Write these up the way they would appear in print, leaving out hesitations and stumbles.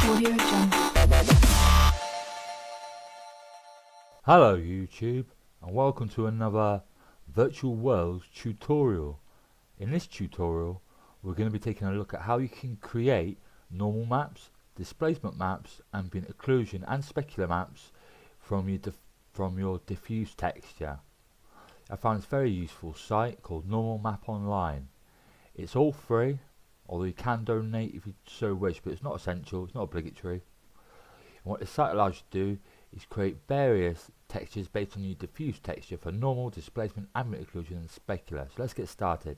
Hello YouTube, and welcome to another virtual worlds tutorial. In this tutorial we're going to be taking a look at how you can create normal maps, displacement maps, ambient occlusion and specular maps from your diffuse texture. I found this very useful site called Normal Map Online. It's all free, although you can donate if you so wish, but it's not essential, it's not obligatory. And what this site allows you to do is create various textures based on your diffuse texture for normal, displacement, ambient occlusion and specular. So let's get started.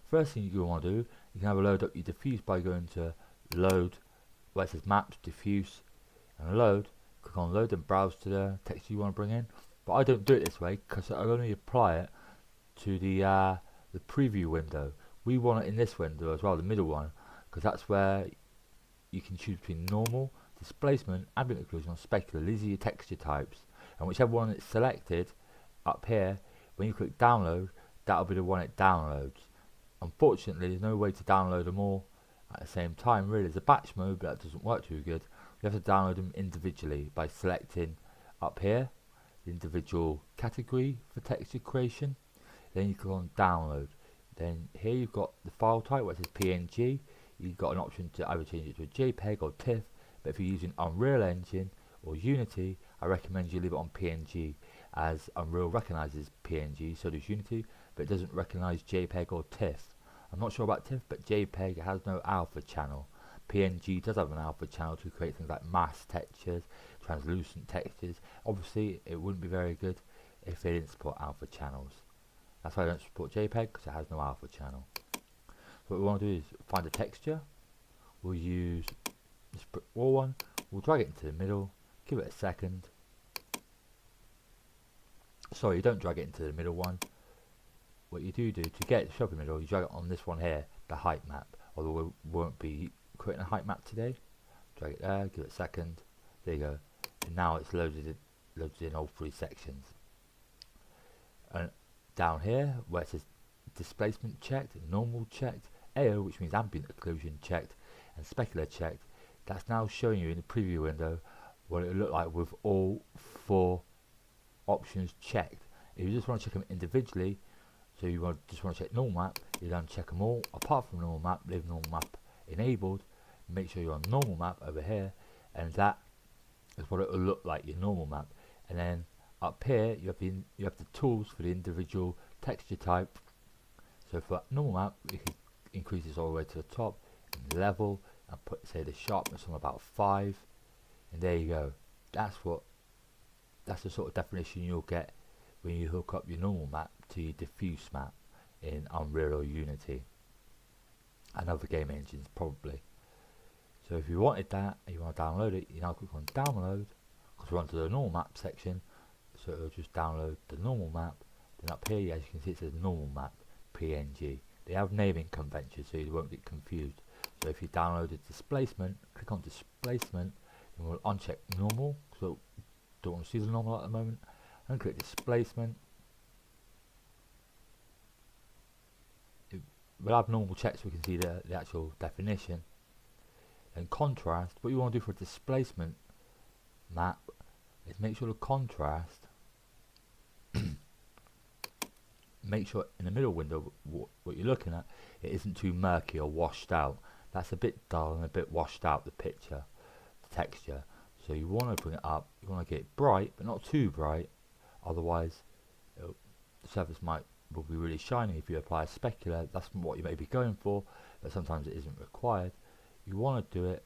First thing you want to do, you can have a load up your diffuse by going to load, where it says maps, diffuse and load. Click on load and browse to the texture you want to bring in. But I don't do it this way because I only apply it to the preview window. We want it in this window as well, the middle one, because that's where you can choose between normal, displacement, ambient occlusion or specular. These are your texture types, and whichever one is selected up here, when you click download, that'll be the one it downloads. Unfortunately there's no way to download them all at the same time. Really, there's a batch mode, but that doesn't work too good. You have to download them individually by selecting up here the individual category for texture creation, then you click on download. Then here you've got the file type where it says PNG. You've got an option to either change it to a JPEG or TIFF, but if you're using Unreal Engine or Unity, I recommend you leave it on PNG, as Unreal recognises PNG, so does Unity, but it doesn't recognise JPEG or TIFF. I'm not sure about TIFF, but JPEG has no alpha channel. PNG does have an alpha channel to create things like mask textures, translucent textures. Obviously it wouldn't be very good if they didn't support alpha channels. That's why I don't support JPEG, because it has no alpha channel. So what we want to do is find a texture. We'll use this brick wall one. We'll drag it into the middle, give it a second. Sorry, you don't drag it into the middle one. What you do to get it to show up in the middle, you drag it on this one here, the height map. Although we won't be creating a height map today. Drag it there, give it a second. There you go. And now it's loaded in all three sections. And down here where it says displacement checked, normal checked, AO, which means ambient occlusion checked, and specular checked, that's now showing you in the preview window what it would look like with all four options checked. If you just want to check them individually, so you just want to check normal map, you don't check them all apart from normal map, leave normal map enabled, make sure you're on normal map over here, and that is what it will look like, your normal map. And then up here you have the tools for the individual texture type. So for normal map, you can increase this all the way to the top and level and put, say, the sharpness on about 5, and there you go. That's the sort of definition you'll get when you hook up your normal map to your diffuse map in Unreal or Unity and other game engines probably. So if you wanted that and you want to download it, you now click on download, because we're onto the normal map section, so it'll just download the normal map. Then up here, as you can see, it says normal map PNG. They have naming conventions so you won't get confused. So if you downloaded displacement, click on displacement, and we'll uncheck normal, so don't want to see the normal at the moment, and click displacement. We'll have normal checked so we can see the actual definition. And contrast, what you want to do for a displacement map is make sure the contrast, make sure in the middle window what you're looking at, it isn't too murky or washed out. That's a bit dull and a bit washed out, the picture, the texture. So you want to bring it up, you want to get it bright but not too bright, otherwise the surface will be really shiny. If you apply a specular, that's what you may be going for, but sometimes it isn't required. You want to do it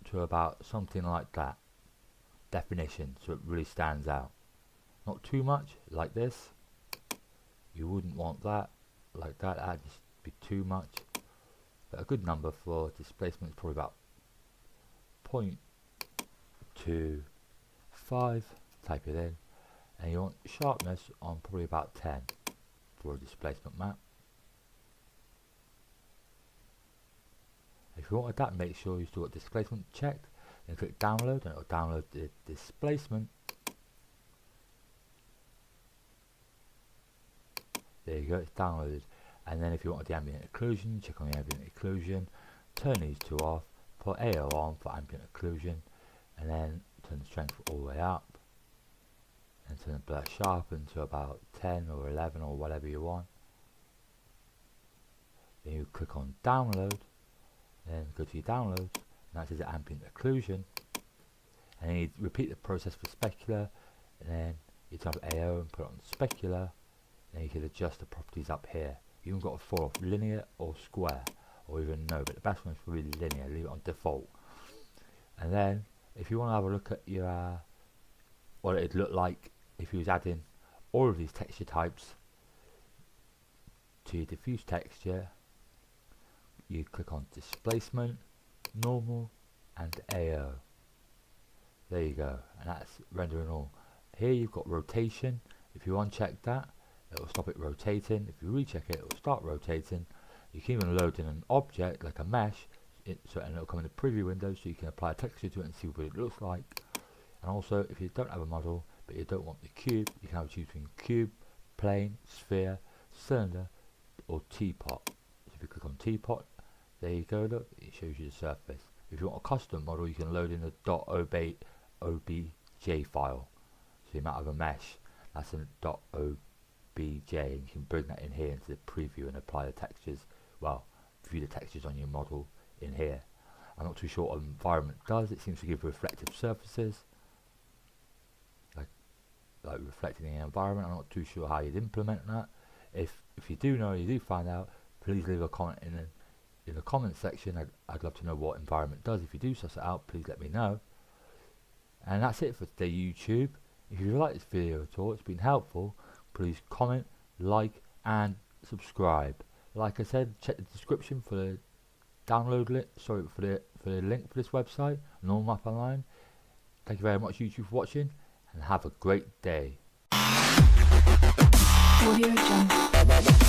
to about something like that definition, so it really stands out. Not too much like this, you wouldn't want that like that, that'd just be too much. But a good number for displacement is probably about 0.25. Type it in, and you want sharpness on probably about 10 for a displacement map. If you wanted that, make sure you still got displacement checked, then click download and it will download the displacement. There you go, it's downloaded. And then if you want the ambient occlusion, check on the ambient occlusion, turn these two off, put AO on for ambient occlusion, and then turn the strength all the way up, and turn the blur sharpen to about 10 or 11 or whatever you want. Then you click on download, then go to your downloads, and that says ambient occlusion, and then you repeat the process for specular, and then you type AO and put it on specular, and you can adjust the properties up here. You haven't got to fall off linear or square, or even no, but the best one is probably linear, leave it on default. And then if you want to have a look at your what it'd look like if you was adding all of these texture types to your diffuse texture, you click on displacement, normal, and AO. There you go, and that's rendering all. Here you've got rotation. If you uncheck that, it will stop it rotating. If you recheck it, it will start rotating. You can even load in an object like a mesh, and it'll come in the preview window, so you can apply a texture to it and see what it looks like. And also, if you don't have a model but you don't want the cube, you can have choose between cube, plane, sphere, cylinder, or teapot. So if you click on teapot, there you go. Look, it shows you the surface. If you want a custom model, you can load in a .obj file. So you might have a mesh that's in .obj, and you can bring that in here into the preview and apply the textures. Well, view the textures on your model in here. I'm not too sure what environment does. It seems to give reflective surfaces, like reflecting the environment. I'm not too sure how you'd implement that. If you do know, you do find out, please leave a comment in the comment section. I'd love to know what environment does. If you do suss it out, please let me know. And that's it for today, YouTube. If you like this video at all, it's been helpful, please comment, like, and subscribe. Like I said, check the description for the download link. Sorry, for the link for this website, Normal Map Online. Thank you very much, YouTube, for watching, and have a great day. Audio Jungle.